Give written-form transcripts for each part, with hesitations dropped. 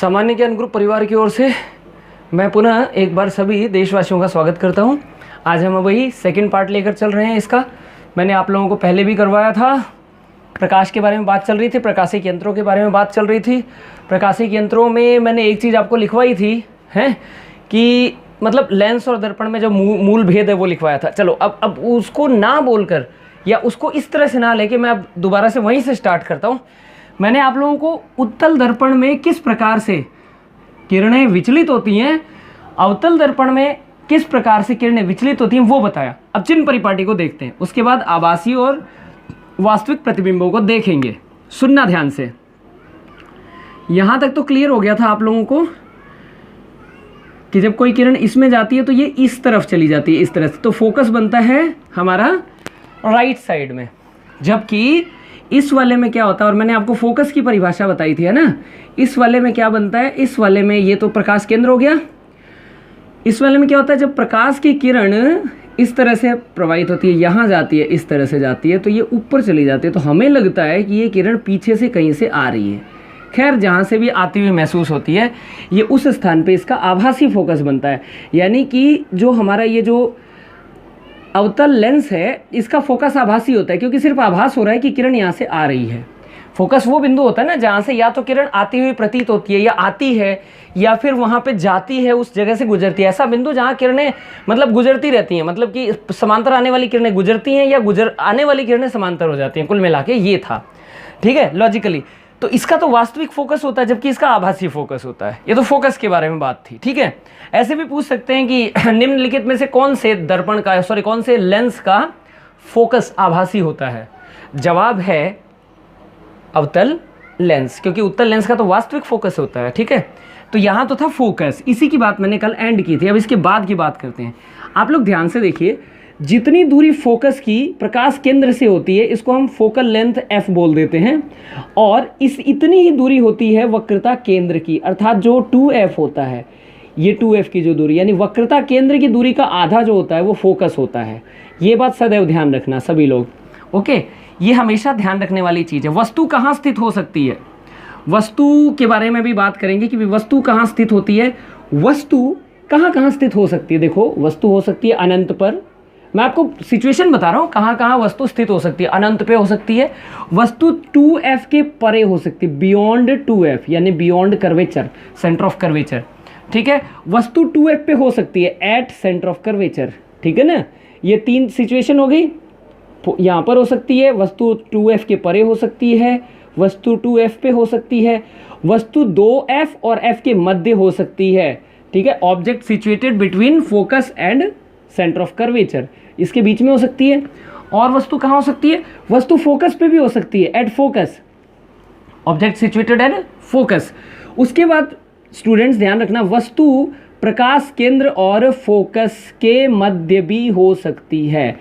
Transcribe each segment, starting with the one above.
सामान्य ज्ञान ग्रुप परिवार की ओर से मैं पुनः एक बार सभी देशवासियों का स्वागत करता हूं। आज हम वही सेकंड पार्ट लेकर चल रहे हैं। इसका मैंने आप लोगों को पहले भी करवाया था। प्रकाश के बारे में बात चल रही थी, प्रकाशिक यंत्रों के बारे में बात चल रही थी। प्रकाशिक यंत्रों में मैंने एक चीज़ आपको लिखवाई थी हैं कि मतलब लेंस और दर्पण में जो मूल भेद है वो लिखवाया था। चलो अब उसको ना बोलकर या उसको इस तरह से ना लेके मैं अब दोबारा से वहीं से स्टार्ट करता हूँ। मैंने आप लोगों को उत्तल दर्पण में किस प्रकार से किरणें विचलित होती हैं, अवतल दर्पण में किस प्रकार से किरणें विचलित होती हैं वो बताया। अब चिन्ह परिपाटी को देखते हैं, उसके बाद आभासी और वास्तविक प्रतिबिंबों को देखेंगे। सुनना ध्यान से। यहाँ तक तो क्लियर हो गया था आप लोगों को कि जब कोई किरण इसमें जाती है तो ये इस तरफ चली जाती है, इस तरह से, तो फोकस बनता है हमारा राइट साइड में। जबकि इस वाले में क्या होता है, और मैंने आपको फोकस की परिभाषा बताई थी, है ना। इस वाले में क्या बनता है, इस वाले में ये तो प्रकाश केंद्र हो गया। इस वाले में क्या होता है, जब प्रकाश की किरण इस तरह से प्रवाहित होती है, यहाँ जाती है, इस तरह से जाती है, तो ये ऊपर चली जाती है, तो हमें लगता है कि ये किरण पीछे से कहीं से आ रही है। खैर, जहाँ से भी आती हुई महसूस होती है, ये उस स्थान पे इसका आभासी फोकस बनता है। यानी कि जो हमारा ये जो अवतल लेंस है, इसका फोकस आभासी होता है, क्योंकि सिर्फ आभास हो रहा है कि किरण यहाँ से आ रही है। फोकस वो बिंदु होता है ना जहाँ से या तो किरण आती हुई प्रतीत होती है, या आती है, या फिर वहाँ पे जाती है, उस जगह से गुजरती है। ऐसा बिंदु जहाँ किरणें मतलब गुजरती रहती हैं, मतलब कि समांतर आने वाली किरणें गुजरती हैं या आने वाली किरणें समांतर हो जाती हैं। कुल मिला के ये था, ठीक है, लॉजिकली। तो इसका तो वास्तविक फोकस होता है, जबकि इसका आभासी फोकस होता है। ये तो फोकस के बारे में बात थी, ठीक है। ऐसे भी पूछ सकते हैं कि निम्नलिखित में से कौन से लेंस का फोकस आभासी होता है। जवाब है अवतल लेंस, क्योंकि उत्तल लेंस का तो वास्तविक फोकस होता है, ठीक है। तो यहाँ तो था फोकस, इसी की बात मैंने कल एंड की थी। अब इसके बाद की बात करते हैं। आप लोग ध्यान से देखिए, जितनी दूरी फोकस की प्रकाश केंद्र से होती है, इसको हम फोकल लेंथ f बोल देते हैं, और इतनी ही दूरी होती है वक्रता केंद्र की, अर्थात जो 2f होता है, ये 2f की जो दूरी, यानी वक्रता केंद्र की दूरी का आधा जो होता है वो फोकस होता है। ये बात सदैव ध्यान रखना सभी लोग, ओके। ये हमेशा ध्यान रखने वाली चीज़ है। वस्तु कहाँ स्थित हो सकती है, वस्तु के बारे में भी बात करेंगे कि वस्तु कहाँ स्थित होती है। वस्तु कहाँ स्थित हो सकती है। देखो, वस्तु हो सकती है अनंत पर। मैं आपको सिचुएशन बता रहा हूँ कहाँ वस्तु स्थित हो सकती है। अनंत पे हो सकती है, वस्तु 2f के परे हो सकती है, बियॉन्ड 2f, यानी beyond curvature, centre of curvature, ठीक है। वस्तु 2f पे हो सकती है, एट सेंटर ऑफ कर्वेचर, ठीक है ना। ये 3 सिचुएशन हो गई। यहाँ पर हो सकती है, वस्तु 2f के परे हो सकती है, वस्तु 2f पे हो सकती है, वस्तु 2f और f के मध्य हो सकती है, ठीक है। Object situated between focus and centre of curvature, इसके बीच में हो सकती है। और वस्तु कहाँ हो सकती है, वस्तु फोकस पे भी हो सकती है, at focus, object situated at focus. उसके बाद स्टूडेंट्स ध्यान रखना, वस्तु प्रकाश केंद्र और फोकस के मध्य भी हो सकती है।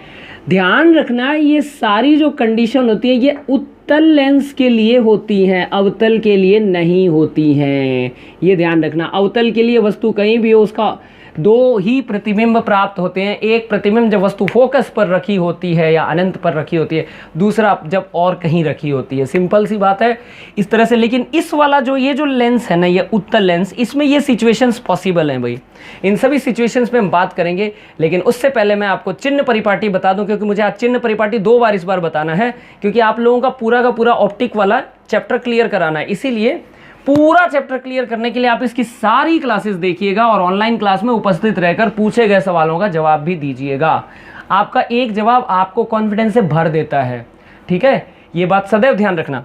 ध्यान रखना, ये सारी जो कंडीशन होती है ये उत्तल लेंस के लिए होती हैं, अवतल के लिए नहीं होती हैं। ये ध्यान रखना, अवतल के लिए वस्तु कहीं भी हो, उसका 2 ही प्रतिबिंब प्राप्त होते हैं। एक प्रतिबिंब जब वस्तु फोकस पर रखी होती है या अनंत पर रखी होती है, दूसरा जब और कहीं रखी होती है। सिंपल सी बात है इस तरह से। लेकिन इस वाला ये जो लेंस है ना, ये उत्तल लेंस, इसमें ये सिचुएशंस पॉसिबल हैं भाई। इन सभी सिचुएशंस में हम बात करेंगे, लेकिन उससे पहले मैं आपको चिन्ह परिपाटी बता दूं, क्योंकि मुझे आज चिन्ह परिपाटी 2 बार इस बार बताना है, क्योंकि आप लोगों का पूरा ऑप्टिक वाला चैप्टर क्लियर कराना है। इसीलिए पूरा चैप्टर क्लियर करने के लिए आप इसकी सारी क्लासेस देखिएगा और ऑनलाइन क्लास में उपस्थित रहकर पूछे गए सवालों का जवाब भी दीजिएगा। आपका एक जवाब आपको कॉन्फिडेंस से भर देता है, ठीक है। ये बात सदैव ध्यान रखना,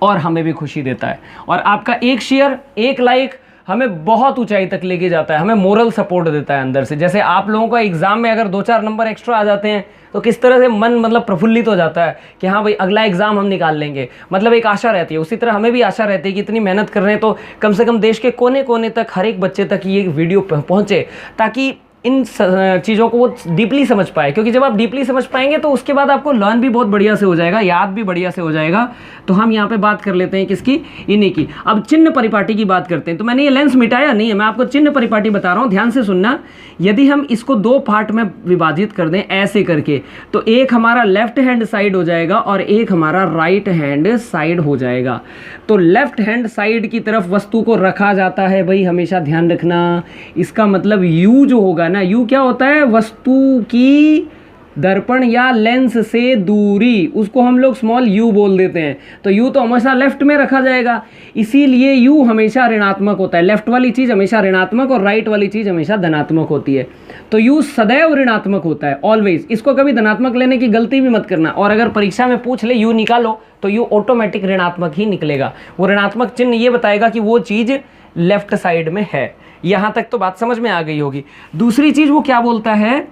और हमें भी खुशी देता है। और आपका एक शेयर, एक लाइक हमें बहुत ऊंचाई तक लेके जाता है, हमें मोरल सपोर्ट देता है अंदर से। जैसे आप लोगों का एग्जाम में अगर 2-4 नंबर एक्स्ट्रा आ जाते हैं तो किस तरह से मन मतलब प्रफुल्लित हो जाता है कि हाँ भाई अगला एग्जाम हम निकाल लेंगे, मतलब एक आशा रहती है। उसी तरह हमें भी आशा रहती है कि इतनी मेहनत कर रहे हैं तो कम से कम देश के कोने कोने तक, हर एक बच्चे तक ये वीडियो पहुँचे, ताकि इन चीज़ों को वो डीपली समझ पाए, क्योंकि जब आप डीपली समझ पाएंगे तो उसके बाद आपको लर्न भी बहुत बढ़िया से हो जाएगा, याद भी बढ़िया से हो जाएगा। तो हम यहाँ पे बात कर लेते हैं किसकी, इन्हीं की। अब चिन्ह परिपाटी की बात करते हैं। तो मैंने ये लेंस मिटाया नहीं है, मैं आपको चिन्ह परिपाटी बता रहा हूँ, ध्यान से सुनना। यदि हम इसको दो पार्ट में विभाजित कर दें ऐसे करके, तो एक हमारा लेफ्ट हैंड साइड हो जाएगा और एक हमारा राइट हैंड साइड हो जाएगा। तो लेफ्ट हैंड साइड की तरफ वस्तु को रखा जाता है भाई, हमेशा ध्यान रखना। इसका मतलब यू जो होगा ना, यू क्या होता है, वस्तु की दर्पण या लेंस से दूरी, उसको हम लोग स्मॉल यू बोल देते हैं। तो यू तो हमेशा लेफ्ट में रखा जाएगा, इसीलिए यू हमेशा ऋणात्मक होता है। लेफ्ट वाली चीज़ हमेशा ऋणात्मक और राइट वाली चीज़ हमेशा धनात्मक होती है। तो यू सदैव ऋणात्मक होता है, ऑलवेज। इसको कभी धनात्मक लेने की गलती भी मत करना। और अगर परीक्षा में पूछ ले यू निकालो, तो यू ऑटोमेटिक ऋणात्मक ही निकलेगा। वो ऋणात्मक चिन्ह ये बताएगा कि वो चीज़ लेफ्ट साइड में है। यहाँ तक तो बात समझ में आ गई होगी। दूसरी चीज़ वो क्या बोलता है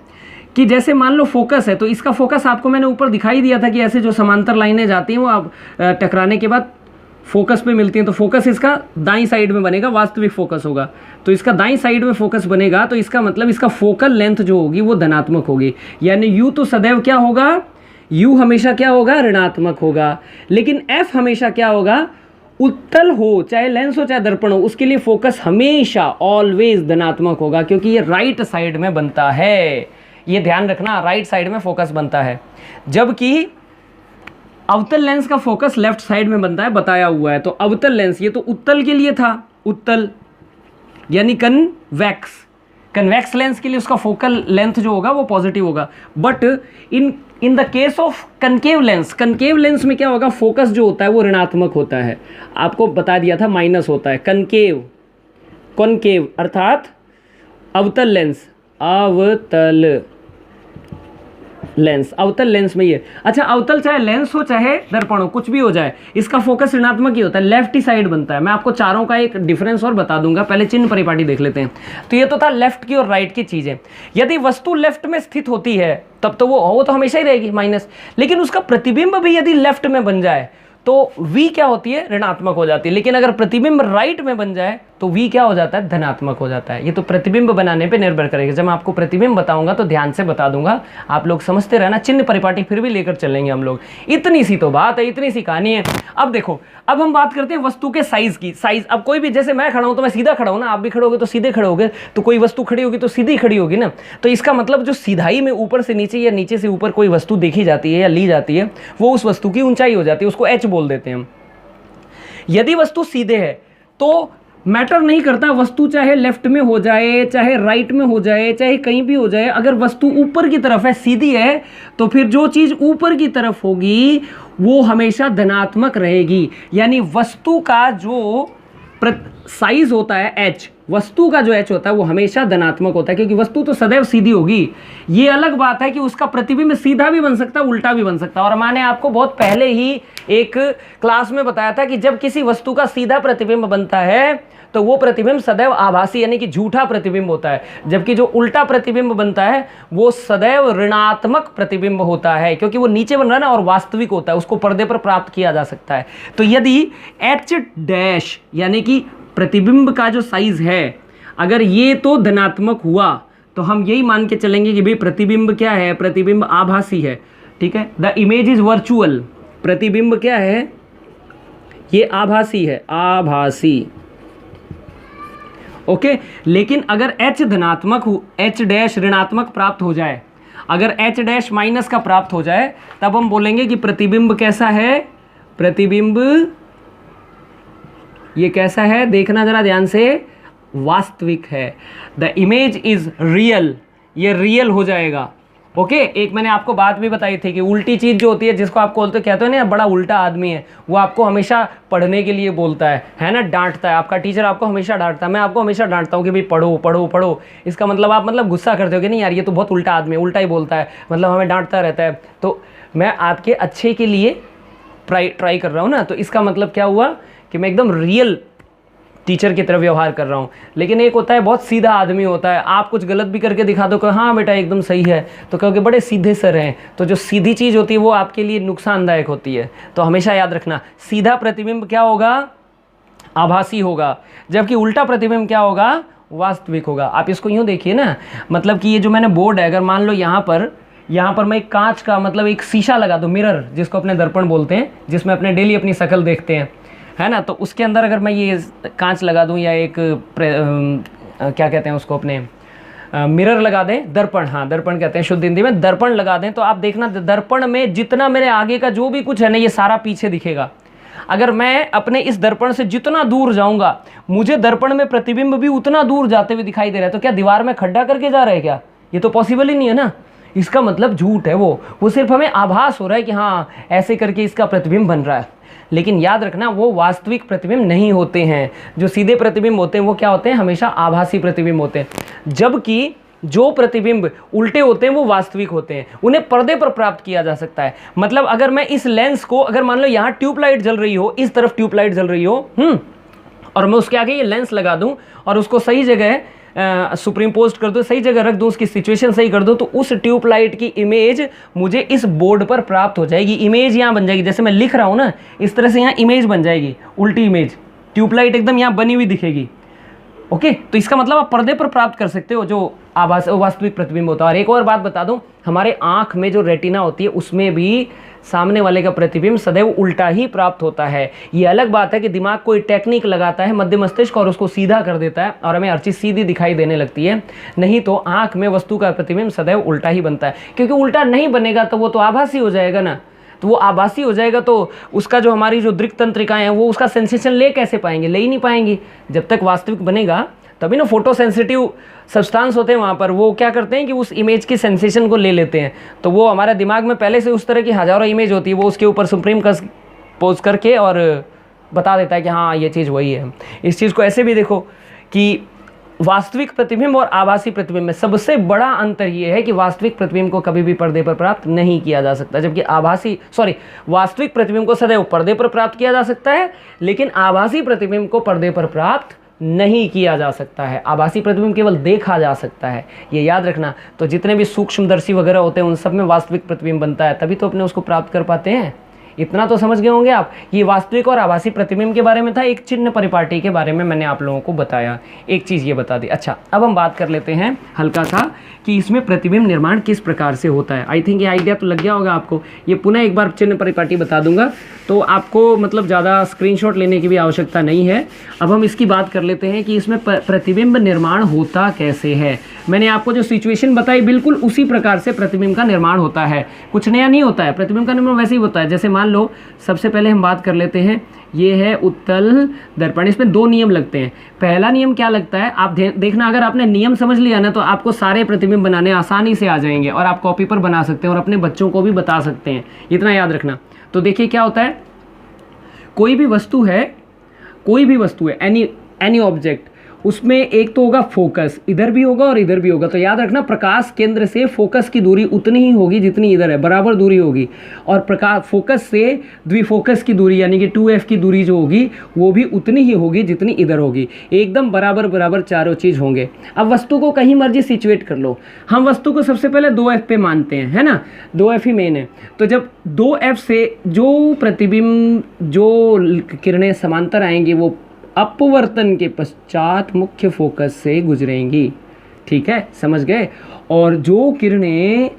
कि जैसे मान लो फोकस है, तो इसका फोकस आपको मैंने ऊपर दिखाई दिया था कि ऐसे जो समांतर लाइनें जाती हैं वो आप टकराने के बाद फोकस पे मिलती हैं। तो फोकस इसका दाईं साइड में बनेगा, वास्तविक फोकस होगा। तो इसका दाईं साइड में फोकस बनेगा, तो इसका मतलब इसका फोकल लेंथ जो होगी वो धनात्मक होगी। यानी यू तो सदैव क्या होगा, यू हमेशा क्या होगा, ऋणात्मक होगा। लेकिन एफ हमेशा क्या होगा, उत्तल हो, चाहे लेंस हो चाहे दर्पण हो, उसके लिए फोकस हमेशा ऑलवेज धनात्मक होगा, क्योंकि ये राइट साइड में बनता है। ये ध्यान रखना, राइट साइड में फोकस बनता है, जबकि अवतल लेंस का फोकस लेफ्ट साइड में बनता है, बताया हुआ है। तो अवतल लेंस, ये तो उत्तल के लिए था, उत्तल यानी कन्वेक्स। कन्वेक्स लेंस के लिए उसका फोकल लेंथ जो होगा वो पॉजिटिव होगा। But in the case of concave lens, concave lens में क्या होगा, फोकस जो होता है वो ऋणात्मक होता है। आपको बता दिया था माइनस होता है। कनकेव, कॉनकेव अर्थात अवतल लेंस, अवतल लेंस, अवतल लेंस में ये। अच्छा, अवतल चाहे लेंस हो चाहे दर्पण हो, कुछ भी हो जाए, इसका फोकस ऋणात्मक ही होता है, लेफ्ट ही साइड बनता है। मैं आपको चारों का एक डिफरेंस और बता दूंगा, पहले चिन्ह परिपाटी देख लेते हैं। तो ये तो था लेफ्ट की और राइट की चीजें। यदि वस्तु लेफ्ट में स्थित होती है तब तो वो तो हमेशा ही रहेगी माइनस, लेकिन उसका प्रतिबिंब भी यदि लेफ्ट में बन जाए तो v क्या होती है, ऋणात्मक हो जाती है। लेकिन अगर प्रतिबिंब राइट में बन जाए तो v क्या हो जाता है, धनात्मक हो जाता है। ये तो प्रतिबिंब बनाने पे निर्भर करेगा। जब मैं आपको प्रतिबिंब बताऊंगा तो ध्यान से बता दूंगा, आप लोग समझते रहना। चिन्ह परिपाटी फिर भी लेकर चलेंगे हम लोग। इतनी सी तो बात है, इतनी सी कहानी है। अब देखो, अब हम बात करते हैं वस्तु के साइज की। साइज, अब कोई भी, जैसे मैं खड़ा हूं तो मैं सीधा खड़ा हूं ना, आप भी खड़े होगे तो सीधे खड़े होगे, तो कोई वस्तु खड़ी होगी तो सीधी खड़ी होगी ना। तो इसका मतलब जो सीधाई में ऊपर से नीचे या नीचे से ऊपर कोई वस्तु देखी जाती है या ली जाती है, वो उस वस्तु की ऊंचाई हो जाती है, उसको h बोल देते हैं हम। यदि वस्तु सीधे है तो मैटर नहीं करता, वस्तु चाहे लेफ्ट में हो जाए, चाहे राइट में हो जाए, चाहे कहीं भी हो जाए, अगर वस्तु ऊपर की तरफ है, सीधी है, तो फिर जो चीज ऊपर की तरफ होगी वो हमेशा धनात्मक रहेगी। यानी वस्तु का जो साइज होता है h, वस्तु का जो h होता है वो हमेशा धनात्मक होता है, क्योंकि वस्तु तो सदैव सीधी होगी। ये अलग बात है कि उसका प्रतिबिंब सीधा भी बन सकता है, उल्टा भी बन सकता है। और मैंने आपको बहुत पहले ही एक क्लास में बताया था कि जब किसी वस्तु का सीधा प्रतिबिंब बनता है तो वो प्रतिबिंब सदैव आभासी यानी कि झूठा प्रतिबिंब होता है, जबकि जो उल्टा प्रतिबिंब बनता है वो सदैव ऋणात्मक प्रतिबिंब होता है, क्योंकि वो नीचे बन रहा है ना और वास्तविक होता है, उसको पर्दे पर प्राप्त किया जा सकता है। तो यदि एच डैश यानी कि प्रतिबिंब का जो साइज है, अगर ये तो धनात्मक हुआ तो हम यही मान के चलेंगे कि भाई प्रतिबिंब क्या है, प्रतिबिंब आभासी है। ठीक है, द इमेज इज वर्चुअल। प्रतिबिंब क्या है, ये आभासी है, आभासी। ओके, लेकिन अगर h धनात्मक हो, h डैश ऋणात्मक प्राप्त हो जाए, अगर h डैश माइनस का प्राप्त हो जाए, तब हम बोलेंगे कि प्रतिबिंब कैसा है, प्रतिबिंब ये कैसा है, देखना जरा ध्यान से, वास्तविक है। द इमेज इज रियल, ये रियल हो जाएगा। ओके, एक मैंने आपको बात भी बताई थी कि उल्टी चीज़ जो होती है, जिसको आप बोलते कहते हो ना बड़ा उल्टा आदमी है, वो आपको हमेशा पढ़ने के लिए बोलता है ना, डांटता है। आपका टीचर आपको हमेशा डांटता है, मैं आपको हमेशा डांटता हूँ कि भाई पढ़ो पढ़ो पढ़ो। इसका मतलब आप गुस्सा करते हो कि नहीं यार ये तो बहुत उल्टा आदमी है, उल्टा ही बोलता है, मतलब हमें डांटता रहता है। तो मैं आपके अच्छे के लिए ट्राई कर रहा हूँ ना, तो इसका मतलब क्या हुआ कि मैं एकदम रियल टीचर की तरफ व्यवहार कर रहा हूँ। लेकिन एक होता है बहुत सीधा आदमी होता है, आप कुछ गलत भी करके दिखा दो कि हाँ बेटा एकदम सही है, तो कहोगे बड़े सीधे सर हैं। तो जो सीधी चीज़ होती है वो आपके लिए नुकसानदायक होती है। तो हमेशा याद रखना, सीधा प्रतिबिंब क्या होगा, आभासी होगा, जबकि उल्टा प्रतिबिंब क्या होगा, वास्तविक होगा। आप इसको यूँ देखिए ना, मतलब कि ये जो मैंने बोर्ड है, अगर मान लो यहाँ पर मैं एक कांच का मतलब एक शीशा लगा दूँ, मिरर जिसको अपने दर्पण बोलते हैं, जिसमें अपने डेली अपनी शक्ल देखते हैं, है ना, तो उसके अंदर अगर मैं ये कांच लगा दूँ या एक क्या कहते हैं उसको, अपने मिरर लगा दें, दर्पण, हाँ दर्पण कहते हैं शुद्ध हिंदी में, दर्पण लगा दें, तो आप देखना दर्पण में जितना मेरे आगे का जो भी कुछ है ना, ये सारा पीछे दिखेगा। अगर मैं अपने इस दर्पण से जितना दूर जाऊंगा, मुझे दर्पण में प्रतिबिंब भी उतना दूर जाते हुए दिखाई दे रहा है। तो क्या दीवार में खड्डा करके जा रहा है क्या? ये तो पॉसिबल ही नहीं है ना। इसका मतलब झूठ है, वो सिर्फ हमें आभास हो रहा है कि हाँ ऐसे करके इसका प्रतिबिंब बन रहा है। लेकिन याद रखना, वो वास्तविक प्रतिबिंब नहीं होते हैं। जो सीधे प्रतिबिंब होते हैं वो क्या होते हैं? हमेशा आभासी प्रतिबिंब होते हैं। जबकि जो प्रतिबिंब उल्टे होते हैं वो वास्तविक होते हैं, उन्हें पर्दे पर प्राप्त किया जा सकता है। मतलब अगर मैं इस लेंस को, अगर मान लो यहाँ ट्यूबलाइट जल रही हो, इस तरफ ट्यूबलाइट जल रही हो, और मैं उसके आगे ये लेंस लगा दूं और उसको सही जगह सुप्रीम पोस्ट कर दूं, सही जगह रख दूं, उसकी सिचुएशन सही कर दूं, तो उस ट्यूबलाइट की इमेज मुझे इस बोर्ड पर प्राप्त हो जाएगी। इमेज यहाँ बन जाएगी, जैसे मैं लिख रहा हूँ ना, इस तरह से यहाँ इमेज बन जाएगी, उल्टी इमेज, ट्यूबलाइट एकदम यहाँ बनी हुई दिखेगी। ओके, तो इसका मतलब आप पर्दे पर प्राप्त कर सकते हो जो आभास वास्तविक प्रतिबिंब होता है। और एक और बात बता दूं, हमारे आंख में जो रेटिना होती है उसमें भी सामने वाले का प्रतिबिंब सदैव उल्टा ही प्राप्त होता है। ये अलग बात है कि दिमाग कोई टेक्निक लगाता है मध्य मस्तिष्क और उसको सीधा कर देता है और हमें हर चीज़ सीधी दिखाई देने लगती है, नहीं तो आंख में वस्तु का प्रतिबिंब सदैव उल्टा ही बनता है। क्योंकि उल्टा नहीं बनेगा तो वो तो आभासी हो जाएगा ना, तो वो आभासी हो जाएगा तो उसका जो हमारी जो दृक तंत्रिकाएं हैं वो उसका सेंसेशन ले कैसे पाएंगे? ले ही नहीं पाएंगी। जब तक वास्तविक बनेगा तभी ना फोटो सेंसिटिव सब्सटेंस होते हैं वहाँ पर, वो क्या करते हैं कि उस इमेज की सेंसेशन को ले लेते हैं। तो वो हमारे दिमाग में पहले से उस तरह की हज़ारों इमेज होती है, वो उसके ऊपर सुप्रीम पोज करके और बता देता है कि हाँ ये चीज़ वही है। इस चीज़ को ऐसे भी देखो कि वास्तविक प्रतिबिंब और आभासी प्रतिबिंब में सबसे बड़ा अंतर ये है कि वास्तविक प्रतिबिंब को कभी भी पर्दे पर प्राप्त नहीं किया जा सकता, जबकि वास्तविक प्रतिबिंब को सदैव पर्दे पर प्राप्त किया जा सकता है, लेकिन आभासी प्रतिबिंब को पर्दे पर प्राप्त नहीं किया जा सकता है। आभासी प्रतिबिंब केवल देखा जा सकता है, ये याद रखना। तो जितने भी सूक्ष्मदर्शी वगैरह होते हैं उन सब में वास्तविक प्रतिबिंब बनता है, तभी तो अपने उसको प्राप्त कर पाते हैं। इतना तो समझ गए होंगे आप। ये वास्तविक और आभासी प्रतिबिंब के बारे में था। एक चिन्ह परिपाटी के बारे में मैंने आप लोगों को बताया, एक चीज़ ये बता दी। अच्छा, अब हम बात कर लेते हैं हल्का सा कि इसमें प्रतिबिंब निर्माण किस प्रकार से होता है। आई थिंक ये आइडिया तो लग गया होगा आपको। ये पुनः एक बार चिन्ह परिपाटी बता दूंगा, तो आपको मतलब ज़्यादा स्क्रीनशॉट लेने की भी आवश्यकता नहीं है। अब हम इसकी बात कर लेते हैं कि इसमें प्रतिबिंब निर्माण होता कैसे है। मैंने आपको जो सिचुएशन बताई बिल्कुल उसी प्रकार से प्रतिबिंब का निर्माण होता है, कुछ नया नहीं होता है। प्रतिबिंब का निर्माण वैसे ही होता है। जैसे मान लो सबसे पहले हम बात कर लेते हैं, ये है उत्तल दर्पण। इसमें दो नियम लगते हैं। पहला नियम क्या लगता है, आप देखना, अगर आपने नियम समझ लिया ना तो आपको सारे प्रतिबिंब बनाने आसानी से आ जाएंगे और आप कॉपी पर बना सकते हैं और अपने बच्चों को भी बता सकते हैं, इतना याद रखना। तो देखिए क्या होता है, कोई भी वस्तु है एनी ऑब्जेक्ट, उसमें एक तो होगा फोकस, इधर भी होगा और इधर भी होगा। तो याद रखना, प्रकाश केंद्र से फोकस की दूरी उतनी ही होगी जितनी इधर है, बराबर दूरी होगी। और प्रकाश फोकस से द्विफोकस की दूरी यानी कि 2f की दूरी जो होगी वो भी उतनी ही होगी जितनी इधर होगी। एकदम बराबर चारों चीज़ होंगे। अब वस्तु को कहीं मर्जी सिचुएट कर लो, हम वस्तु को सबसे पहले 2f पे मानते हैं, है ना, 2f ही मेन है। तो जब 2f से जो प्रतिबिंब, जो किरणें समांतर आएंगी वो अपवर्तन के पश्चात मुख्य फोकस से गुजरेंगी, ठीक है, समझ गए। और जो किरणें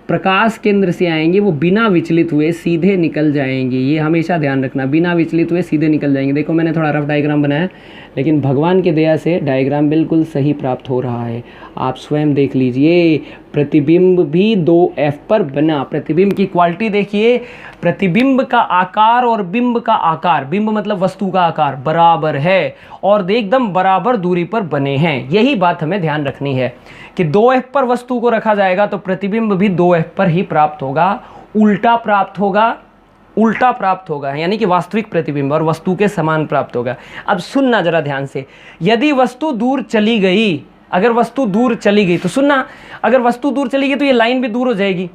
प्रकाश केंद्र से आएंगी वो बिना विचलित हुए सीधे निकल जाएंगी। ये हमेशा ध्यान रखना, बिना विचलित हुए सीधे निकल जाएंगे। देखो मैंने थोड़ा रफ डायग्राम बनाया, लेकिन भगवान की दया से डायग्राम बिल्कुल सही प्राप्त हो रहा है। आप स्वयं देख लीजिए, प्रतिबिंब भी 2f पर बना। प्रतिबिंब की क्वालिटी देखिए, प्रतिबिंब का आकार और बिंब का आकार, बिंब मतलब वस्तु का आकार, बराबर है और एकदम बराबर दूरी पर बने हैं। यही बात हमें ध्यान रखनी है कि 2f पर वस्तु को रखा जाएगा तो प्रतिबिंब भी 2f पर ही प्राप्त होगा, उल्टा प्राप्त होगा, यानी कि वास्तविक प्रतिबिंब और वस्तु के समान प्राप्त होगा। अब सुनना जरा ध्यान से, यदि वस्तु दूर चली गई, अगर वस्तु दूर चली गई तो सुनना, अगर वस्तु दूर चली गई तो ये लाइन भी दूर हो जाएगी,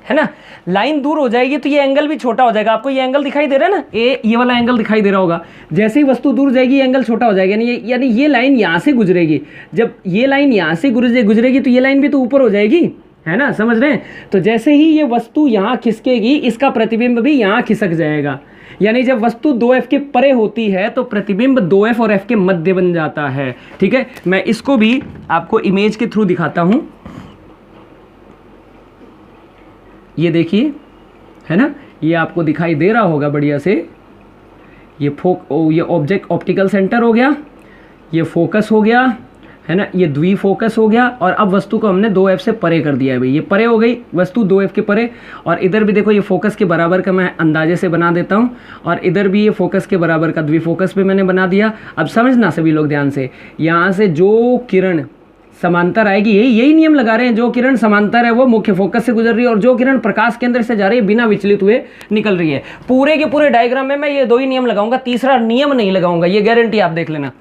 है ना। लाइन दूर हो जाएगी तो ये एंगल भी छोटा हो जाएगा। आपको ये एंगल दिखाई दे रहा है ना, ये वाला एंगल दिखाई दे रहा होगा। जैसे ही वस्तु दूर जाएगी ये एंगल छोटा हो जाएगा, यानी ये लाइन यहाँ से गुजरेगी। जब ये लाइन यहाँ से गुजरेगी तो ये लाइन भी तो ऊपर हो जाएगी, है ना, समझ रहे हैं। तो जैसे ही ये वस्तु यहाँ खिसकेगी, इसका प्रतिबिंब भी यहाँ खिसक जाएगा। यानी जब वस्तु 2f के परे होती है तो प्रतिबिंब 2f और f के मध्य बन जाता है। ठीक है, मैं इसको भी आपको इमेज के थ्रू दिखाता हूं। ये देखिए, है ना, ये आपको दिखाई दे रहा होगा बढ़िया से। ये ऑब्जेक्ट ऑप्टिकल सेंटर हो गया, ये फोकस हो गया, है ना, ये द्विफोकस हो गया। और अब वस्तु को हमने 2f से परे कर दिया है भाई, ये परे हो गई वस्तु 2f के परे। और इधर भी देखो, ये फोकस के बराबर का मैं अंदाजे से बना देता हूँ, और इधर भी ये फोकस के बराबर का द्विफोकस भी मैंने बना दिया। अब समझना सभी लोग ध्यान से, यहाँ से जो किरण समांतर आएगी, यही नियम लगा रहे हैं, जो किरण समांतर है वो मुख्य फोकस से गुजर रही है, और जो किरण प्रकाश केंद्र से जा रही है बिना विचलित हुए निकल रही है। पूरे के पूरे डायग्राम में मैं ये 2 ही नियम लगाऊंगा, तीसरा नियम नहीं लगाऊंगा, ये गारंटी आप देख लेना।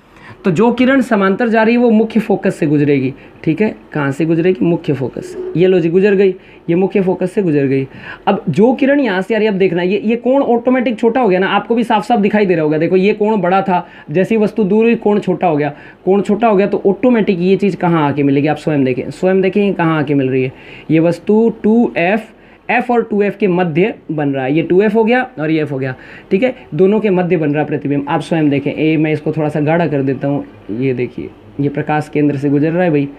तो जो किरण समांतर जा रही है वो मुख्य फोकस से गुजरेगी। ठीक है, कहाँ से गुजरेगी? मुख्य फोकस। ये लो जी, गुजर गई, ये मुख्य फोकस से गुजर गई। अब जो किरण यहाँ से आ रही है, अब देखना, ये कोण ऑटोमेटिक छोटा हो गया ना, आपको भी साफ साफ दिखाई दे रहा होगा। देखो, ये कोण बड़ा था, जैसी वस्तु दूर हुई कोण छोटा हो गया। कोण छोटा हो गया तो ऑटोमेटिक ये चीज़ कहाँ आके मिलेगी? आप स्वयं देखें, स्वयं देखें कहाँ आके मिल रही है। ये वस्तु 2f f और 2f के मध्य बन रहा है। ये 2f हो गया और ये f हो गया। ठीक है, दोनों के मध्य बन रहा है प्रतिबिंब। आप स्वयं देखें, मैं इसको थोड़ा सा गाढ़ा कर देता हूँ। ये देखिए, ये प्रकाश केंद्र से गुजर रहा है भाई,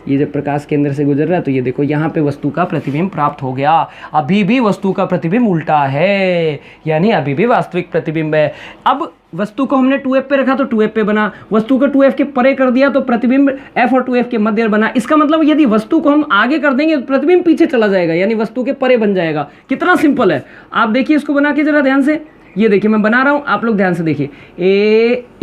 ये जब प्रकाश केंद्र से गुजर रहा है तो ये देखो, यहाँ पे वस्तु का प्रतिबिंब प्राप्त हो गया। अभी भी वस्तु का प्रतिबिंब उल्टा है, यानी अभी भी वास्तविक प्रतिबिंब है। अब वस्तु को हमने 2f पे रखा तो 2f पे बना, वस्तु को 2f के परे कर दिया तो प्रतिबिंब f और 2f के मध्य बना। इसका मतलब यदि वस्तु को हम आगे कर देंगे तो प्रतिबिंब पीछे चला जाएगा, यानी वस्तु के परे बन जाएगा। कितना सिंपल है, आप देखिए इसको बना के जरा ध्यान से। ये देखिए, मैं बना रहा हूँ, आप लोग ध्यान से देखिए।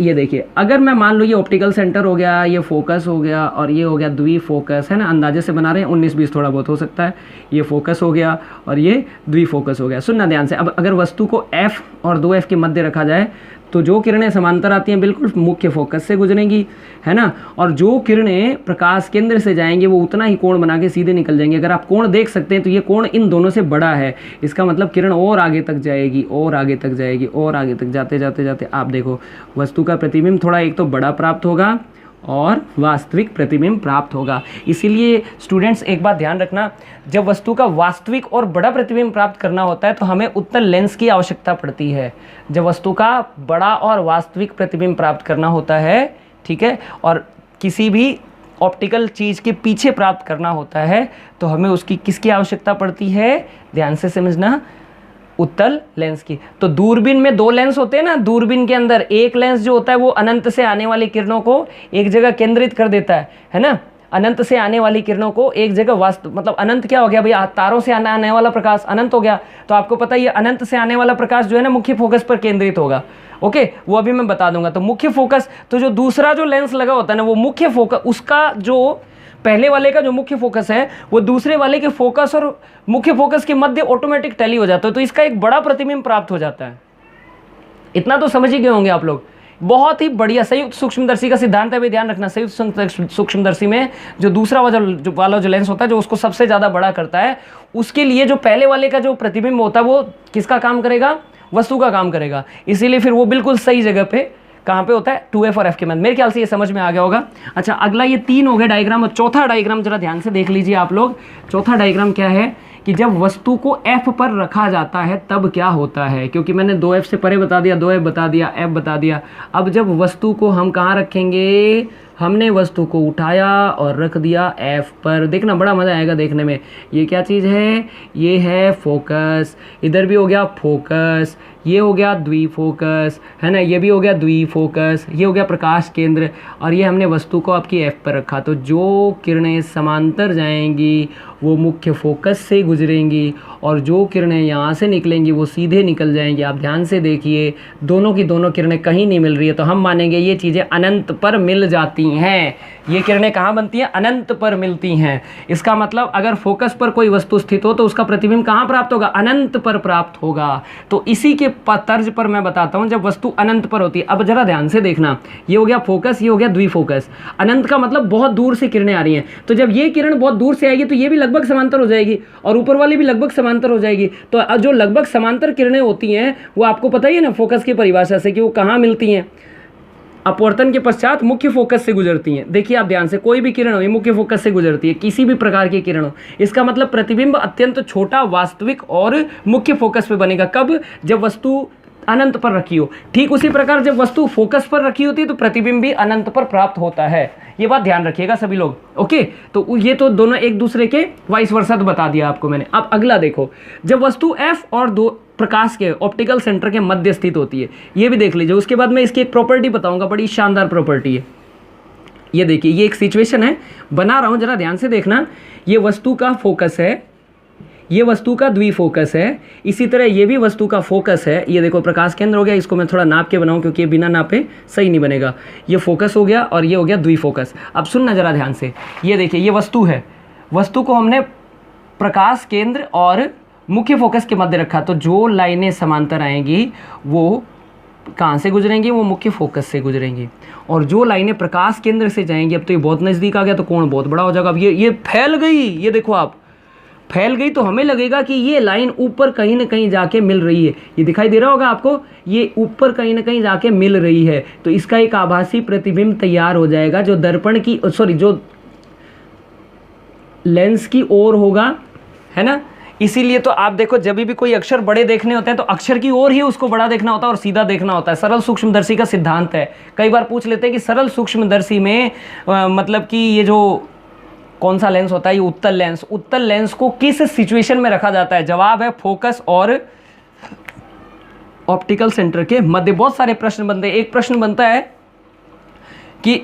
ये देखिए, अगर मैं मान लो ये ऑप्टिकल सेंटर हो गया, ये फोकस हो गया, और ये हो गया द्विफोकस, है ना, अंदाजे से बना रहे हैं, 19-20 थोड़ा बहुत हो सकता है। ये फोकस हो गया और ये द्विफोकस हो गया। सुनना ध्यान से, अब अगर वस्तु को f और 2f के मध्य रखा जाए तो जो किरणें समांतर आती हैं बिल्कुल मुख्य फोकस से गुजरेंगी, है ना, और जो किरणें प्रकाश केंद्र से जाएंगे वो उतना ही कोण बना के सीधे निकल जाएंगे। अगर आप कोण देख सकते हैं तो ये कोण इन दोनों से बड़ा है, इसका मतलब किरण और आगे तक जाएगी, और आगे तक जाएगी, और आगे तक जाते जाते जाते आप देखो वस्तु का प्रतिबिंब थोड़ा एक तो बड़ा प्राप्त होगा और वास्तविक प्रतिबिंब प्राप्त होगा। इसीलिए स्टूडेंट्स एक बात ध्यान रखना, जब वस्तु का वास्तविक और बड़ा प्रतिबिंब प्राप्त करना होता है तो हमें उत्तल लेंस की आवश्यकता पड़ती है। जब वस्तु का बड़ा और वास्तविक प्रतिबिंब प्राप्त करना होता है, ठीक है, और किसी भी ऑप्टिकल चीज़ के पीछे प्राप्त करना होता है तो हमें उसकी किसकी आवश्यकता पड़ती है? ध्यान से समझना, उत्तल लेंस की। तो दूरबीन में 2 लेंस होते हैं ना, दूरबीन के अंदर एक लेंस जो होता है वो अनंत से आने वाली किरणों को एक जगह केंद्रित कर देता है ना, अनंत से आने वाली किरणों को एक जगह मतलब अनंत क्या हो गया भैया? तारों से आने वाला प्रकाश अनंत हो गया। तो आपको पता है ये अनंत से आने वाला प्रकाश जो है ना मुख्य फोकस पर केंद्रित होगा। ओके, वो अभी मैं बता दूंगा। तो मुख्य फोकस, तो जो दूसरा जो लेंस लगा होता है ना वो मुख्य फोकस, उसका जो पहले वाले का जो मुख्य फोकस है वो दूसरे वाले के फोकस और मुख्य फोकस के मध्य ऑटोमेटिक टैली हो जाता है, तो इसका एक बड़ा प्रतिबिंब प्राप्त हो जाता है। इतना तो समझ ही गए होंगे आप लोग। बहुत ही बढ़िया। संयुक्त सूक्ष्मदर्शी का सिद्धांत है भी, ध्यान रखना। संयुक्त सूक्ष्मदर्शी में जो दूसरा वाला जो लेंस होता है जो उसको सबसे ज़्यादा बड़ा करता है, उसके लिए जो पहले वाले का जो प्रतिबिंब होता है वो किसका काम करेगा? वस्तु का काम करेगा। इसीलिए फिर वो बिल्कुल सही जगह पे कहाँ पे होता है? 2f और f के मध्य। मेरे ख्याल से ये समझ में आ गया होगा। अच्छा, अगला ये 3 हो गए डायग्राम, और चौथा डायग्राम जरा ध्यान से देख लीजिए आप लोग। चौथा डायग्राम क्या है कि जब वस्तु को f पर रखा जाता है तब क्या होता है, क्योंकि मैंने 2f से परे बता दिया, 2f बता दिया, f बता दिया। अब जब वस्तु को हम कहाँ रखेंगे? हमने वस्तु को उठाया और रख दिया f पर। देखना बड़ा मज़ा आएगा देखने में। ये क्या चीज़ है? ये है फोकस। इधर भी हो गया फोकस, ये हो गया द्विफोकस, है ना, ये भी हो गया द्विफोकस, ये हो गया प्रकाश केंद्र, और ये हमने वस्तु को आपकी f पर रखा। तो जो किरणें समांतर जाएंगी वो मुख्य फोकस से गुजरेंगी, और जो किरणें यहाँ से निकलेंगी वो सीधे निकल जाएंगी। आप ध्यान से देखिए, दोनों की दोनों किरणें कहीं नहीं मिल रही है, तो हम मानेंगे ये चीज़ें अनंत पर मिल जाती हैं। ये किरणें कहाँ बनती हैं? अनंत पर मिलती हैं। इसका मतलब अगर फोकस पर कोई वस्तु स्थित हो तो उसका प्रतिबिंब कहाँ प्राप्त होगा? अनंत पर प्राप्त होगा। तो इसी के तर्ज पर मैं बताता हूँ जब वस्तु अनंत पर होती है। अब जरा ध्यान से देखना, ये हो गया फोकस, ये हो गया द्विफोकस। अनंत का मतलब बहुत दूर से किरणें आ रही हैं, तो जब ये किरण बहुत दूर से आएगी तो ये भी लगभग समांतर हो जाएगी और ऊपर वाली भी लगभग समांतर हो जाएगी। तो जो लगभग समांतर किरणें होती हैं वो आपको पता ही है ना फोकस की परिभाषा से कि वो कहाँ मिलती हैं? अपवर्तन के पश्चात मुख्य फोकस से गुजरती हैं। देखिए आप ध्यान से, कोई भी किरण हो ये मुख्य फोकस से गुजरती है, किसी भी प्रकार की किरण हो। इसका मतलब प्रतिबिंब अत्यंत छोटा, वास्तविक और मुख्य फोकस पे बनेगा। कब? जब वस्तु अनंत पर रखी हो। ठीक उसी प्रकार जब वस्तु फोकस पर रखी होती है तो प्रतिबिंब भी अनंत पर प्राप्त होता है। ये बात ध्यान रखिएगा सभी लोग। ओके, तो ये तो दोनों एक दूसरे के वाइस वर्सा तो बता दिया आपको मैंने। अब अगला देखो, जब वस्तु एफ और दो प्रकाश के ऑप्टिकल सेंटर के मध्य स्थित होती है, ये भी देख लीजिए। उसके बाद मैं इसकी एक प्रॉपर्टी बताऊंगा, बड़ी शानदार प्रॉपर्टी है। ये देखिए, ये एक सिचुएशन है, बना रहा हूं, जरा ध्यान से देखना। ये वस्तु का फोकस है, ये वस्तु का द्विफोकस है, इसी तरह ये भी वस्तु का फोकस है। ये देखो प्रकाश केंद्र हो गया, इसको मैं थोड़ा नाप के बनाऊं क्योंकि ये बिना नापे सही नहीं बनेगा। ये फोकस हो गया और ये हो गया द्विफोकस। अब सुनना जरा ध्यान से, ये देखिए ये वस्तु है, वस्तु को हमने प्रकाश केंद्र और मुख्य फोकस के मध्य रखा, तो जो लाइनें समांतर आएंगी वो कहाँ से गुजरेंगी, वो मुख्य फोकस से गुजरेंगी। और जो लाइनें प्रकाश केंद्र से जाएंगी, अब तो ये बहुत नज़दीक आ गया तो कोण बहुत बड़ा हो जाएगा। अब ये फैल गई, ये देखो आप फैल गई, तो हमें लगेगा कि ये लाइन ऊपर कहीं ना कहीं जाके मिल रही है। ये दिखाई दे रहा होगा आपको, ये ऊपर कहीं ना कहीं जाके मिल रही है, तो इसका एक आभासी प्रतिबिंब तैयार हो जाएगा जो दर्पण की जो लेंस की ओर होगा, है ना। इसीलिए तो आप देखो, जब भी कोई अक्षर बड़े देखने होते हैं तो अक्षर की ओर ही उसको बड़ा देखना होता है और सीधा देखना होता है। सरल सूक्ष्मदर्शी का सिद्धांत है। कई बार पूछ लेते हैं कि सरल सूक्ष्मदर्शी में मतलब कि ये जो कौन सा लेंस होता है, ये उत्तल लेंस, उत्तल लेंस को किस सिचुएशन में रखा जाता है? जवाब है फोकस और ऑप्टिकल सेंटर के मध्य। बहुत सारे प्रश्न बनते हैं। एक प्रश्न बनता है कि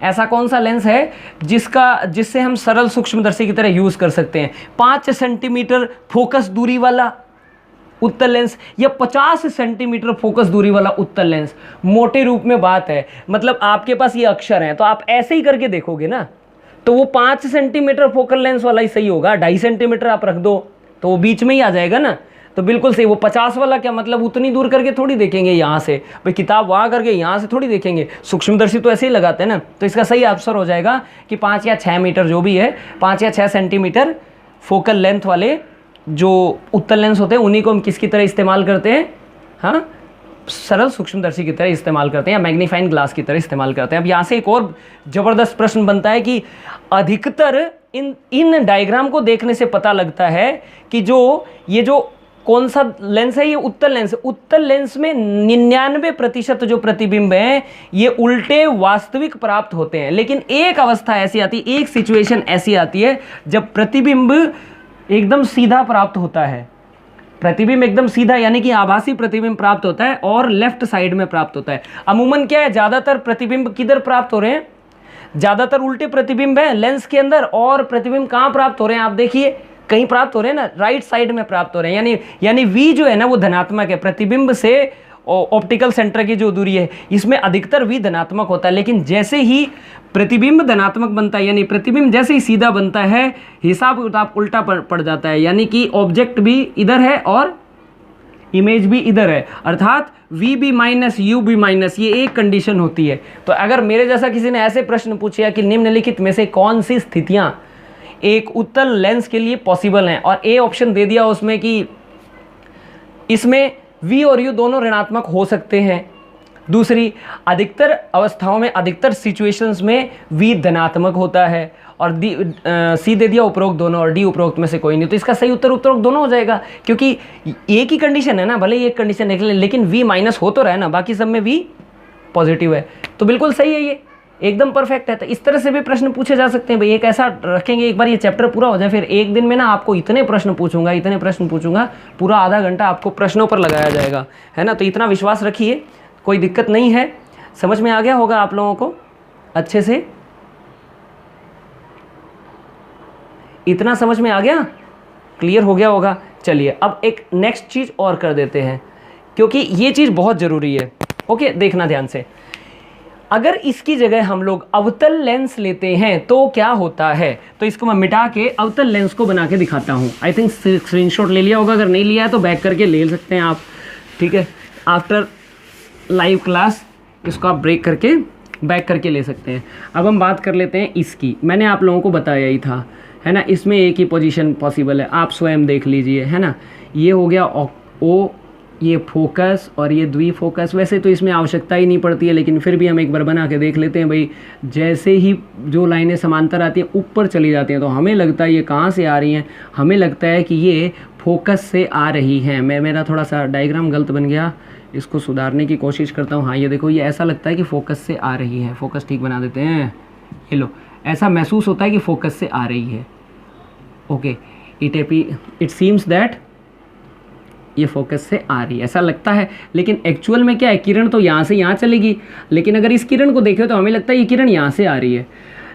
ऐसा कौन सा लेंस है जिससे हम सरल सूक्ष्मदर्शी की तरह यूज कर सकते हैं। 5 सेंटीमीटर फोकस दूरी वाला उत्तल लेंस या 50 सेंटीमीटर फोकस दूरी वाला उत्तल लेंस। मोटे रूप में बात है, मतलब आपके पास ये अक्षर हैं तो आप ऐसे ही करके देखोगे ना, तो वो 5 सेंटीमीटर फोकल लेंस वाला ही सही होगा। 2.5 सेंटीमीटर आप रख दो तो वो बीच में ही आ जाएगा ना, तो बिल्कुल सही। वो 50 वाला क्या मतलब, उतनी दूर करके थोड़ी देखेंगे यहाँ से, भाई किताब वहाँ करके यहाँ से थोड़ी देखेंगे। सूक्ष्मदर्शी तो ऐसे ही लगाते हैं ना, तो इसका सही आंसर हो जाएगा कि 5 या 6 मीटर जो भी है, 5 या 6 सेंटीमीटर फोकल लेंथ वाले जो उत्तल लेंस होते हैं, उन्हीं को हम किसकी तरह इस्तेमाल करते हैं? हाँ, सरल सूक्ष्मदर्शी की तरह इस्तेमाल करते हैं या मैग्नीफाइंग ग्लास की तरह इस्तेमाल करते हैं। अब यहाँ से एक और ज़बरदस्त प्रश्न बनता है कि अधिकतर इन डायग्राम को देखने से पता लगता है कि ये जो कौन सा लेंस है, ये उत्तल लेंस है। उत्तल लेंस में 99% जो प्रतिबिंब हैं ये उल्टे वास्तविक प्राप्त होते हैं। लेकिन एक अवस्था ऐसी आती है, एक सिचुएशन ऐसी आती है जब प्रतिबिंब एकदम सीधा प्राप्त होता है। प्रतिबिंब एकदम सीधा यानी कि आभासी प्रतिबिंब प्राप्त होता है और लेफ्ट साइड में प्राप्त होता है। अमूमन क्या है, ज़्यादातर प्रतिबिंब किधर प्राप्त हो रहे हैं? ज़्यादातर उल्टे प्रतिबिंब है लेंस के अंदर, और प्रतिबिंब कहाँ प्राप्त हो रहे हैं? आप देखिए कहीं प्राप्त हो रहे हैं ना, राइट साइड में प्राप्त हो रहे हैं। यानी V जो है ना वो धनात्मक है। प्रतिबिंब से ऑप्टिकल सेंटर की जो दूरी है इसमें अधिकतर V धनात्मक होता है। लेकिन जैसे ही प्रतिबिंब धनात्मक बनता है, यानी प्रतिबिंब जैसे ही सीधा बनता है, हिसाब किताब उल्टा पड़ जाता है। यानी कि ऑब्जेक्ट भी इधर है और इमेज भी इधर है, अर्थात VB माइनस UB माइनस, ये एक कंडीशन होती है। तो अगर मेरे जैसा किसी ने ऐसे प्रश्न पूछा कि निम्नलिखित में से कौन सी स्थितियां एक उत्तल लेंस के लिए पॉसिबल हैं, और ए ऑप्शन दे दिया उसमें कि इसमें V और U दोनों ऋणात्मक हो सकते हैं। दूसरी, अधिकतर अवस्थाओं में, अधिकतर सिचुएशंस में V धनात्मक होता है, और C दे दिया उपरोक्त दोनों, और D उपरोक्त में से कोई नहीं। तो इसका सही उत्तर उपरोक्त दोनों हो जाएगा, क्योंकि एक ही कंडीशन है ना, भले ही एक कंडीशन निकले लेकिन V माइनस हो तो रहा है ना, बाकी सब में V पॉजिटिव है। तो बिल्कुल सही है, ये एकदम परफेक्ट है। तो इस तरह से भी प्रश्न पूछे जा सकते हैं। भाई एक ऐसा रखेंगे, एक बार ये चैप्टर पूरा हो जाए, फिर एक दिन में ना आपको इतने प्रश्न पूछूंगा, पूरा आधा घंटा आपको प्रश्नों पर लगाया जाएगा, है ना। तो इतना विश्वास रखिए, कोई दिक्कत नहीं है। समझ में आ गया होगा आप लोगों को अच्छे से? इतना समझ में आ गया, क्लियर हो गया होगा। चलिए अब एक नेक्स्ट चीज़ और कर देते हैं, क्योंकि ये चीज़ बहुत ज़रूरी है। ओके, देखना ध्यान से। अगर इसकी जगह हम लोग अवतल लेंस लेते हैं तो क्या होता है? तो इसको मैं मिटा के अवतल लेंस को बना के दिखाता हूँ। आई थिंक स्क्रीनशॉट ले लिया होगा, अगर नहीं लिया है तो बैक करके ले सकते हैं आप, ठीक है। आफ्टर लाइव क्लास इसको आप ब्रेक करके बैक करके ले सकते हैं। अब हम बात कर लेते हैं इसकी। मैंने आप लोगों को बताया ही था, है ना, इसमें एक ही पोजीशन पॉसिबल है, आप स्वयं देख लीजिए, है ना। ये हो गया O, ये फोकस और ये द्विफोकस। वैसे तो इसमें आवश्यकता ही नहीं पड़ती है, लेकिन फिर भी हम एक बार बना के देख लेते हैं। भाई जैसे ही जो लाइनें समांतर आती हैं ऊपर चली जाती हैं, तो हमें लगता है ये कहाँ से आ रही हैं? हमें लगता है कि ये फोकस से आ रही हैं। मेरा थोड़ा सा डायग्राम गलत बन गया, इसको सुधारने की कोशिश करता हूँ। हाँ ये देखो, ये ऐसा लगता है कि फोकस से आ रही है। फोकस ठीक बना देते हैं, ये लो, ऐसा महसूस होता है कि फोकस से आ रही है। ओके, इट सीम्स दैट ये फोकस से आ रही है, ऐसा लगता है। लेकिन एक्चुअल में क्या है, किरण तो यहाँ से यहाँ चलेगी, लेकिन अगर इस किरण को देखें तो हमें लगता है ये किरण यहाँ से आ रही है।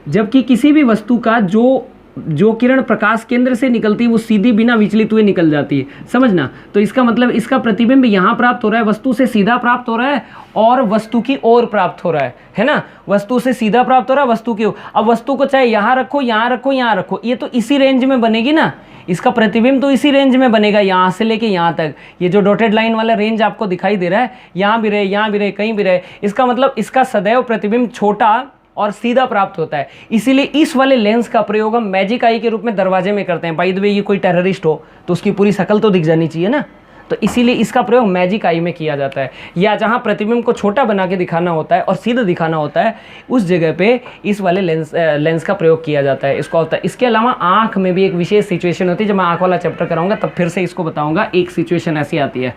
जबकि किसी भी वस्तु का जो किरण प्रकाश केंद्र से निकलती है वो सीधी बिना विचलित हुए निकल जाती है, समझना। तो इसका मतलब इसका प्रतिबिंब यहाँ प्राप्त हो रहा है, वस्तु से सीधा प्राप्त हो रहा है और वस्तु की ओर प्राप्त हो रहा है ना। वस्तु से सीधा प्राप्त हो रहा है, वस्तु की ओर। अब वस्तु को चाहे यहाँ रखो, यहाँ रखो, यहाँ रखो, ये तो इसी रेंज में बनेगी ना। इसका प्रतिबिंब तो इसी रेंज में बनेगा, यहाँ से लेके यहाँ तक। ये जो डॉटेड लाइन वाला रेंज आपको दिखाई दे रहा है, यहाँ भी रहे, यहाँ भी रहे, कहीं भी रहे, इसका मतलब इसका सदैव प्रतिबिंब छोटा और सीधा प्राप्त होता है। इसीलिए इस वाले लेंस का प्रयोग हम मैजिक आई के रूप में दरवाजे में करते हैं। बाय द वे, ये कोई टेररिस्ट हो तो उसकी पूरी शक्ल तो दिख जानी चाहिए ना, तो इसीलिए इसका प्रयोग मैजिक आई में किया जाता है। या जहाँ प्रतिबिंब को छोटा बना के दिखाना होता है और सीधा दिखाना होता है, उस जगह पे इस वाले लेंस का प्रयोग किया जाता है। इसको होता है। इसके अलावा आँख में भी एक विशेष सिचुएशन होती है। जब मैं आँख वाला चैप्टर कराऊंगा तब फिर से इसको बताऊंगा। एक सिचुएशन ऐसी आती है,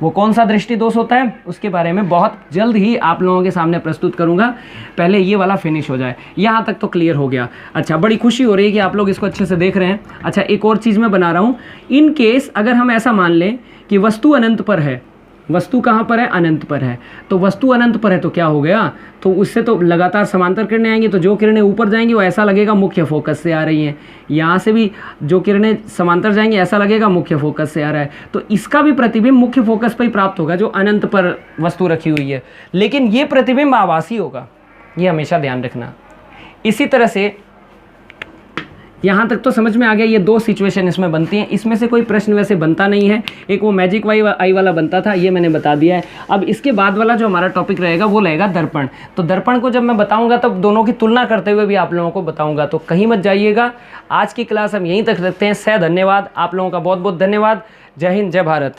वो कौन सा दृष्टि दोष होता है उसके बारे में बहुत जल्द ही आप लोगों के सामने प्रस्तुत करूँगा। पहले ये वाला फिनिश हो जाए। यहाँ तक तो क्लियर हो गया। अच्छा, बड़ी खुशी हो रही है कि आप लोग इसको अच्छे से देख रहे हैं। अच्छा, एक और चीज़ मैं बना रहा हूँ। इन केस अगर हम ऐसा मान लें कि वस्तु अनंत पर है, वस्तु कहाँ पर है, अनंत पर है, तो वस्तु अनंत पर है तो क्या हो गया, तो उससे तो लगातार समांतर किरणें आएंगी, तो जो किरणें ऊपर जाएंगी वो ऐसा लगेगा मुख्य फोकस से आ रही हैं। यहाँ से भी जो किरणें समांतर जाएंगी ऐसा लगेगा मुख्य फोकस से आ रहा है। तो इसका भी प्रतिबिंब मुख्य फोकस पर ही प्राप्त होगा जो अनंत पर वस्तु रखी हुई है। लेकिन ये प्रतिबिंब आभासी होगा, ये हमेशा ध्यान रखना। इसी तरह से यहाँ तक तो समझ में आ गया। ये दो सिचुएशन इसमें बनती हैं। इसमें से कोई प्रश्न वैसे बनता नहीं है। एक वो मैजिक आई वाला बनता था, ये मैंने बता दिया है। अब इसके बाद वाला जो हमारा टॉपिक रहेगा वो रहेगा दर्पण। तो दर्पण को जब मैं बताऊंगा तब दोनों की तुलना करते हुए भी आप लोगों को बताऊंगा, तो कहीं मत जाइएगा। आज की क्लास हम यहीं तक रखते हैं। धन्यवाद आप लोगों का, बहुत बहुत धन्यवाद। जय हिंद, जय भारत।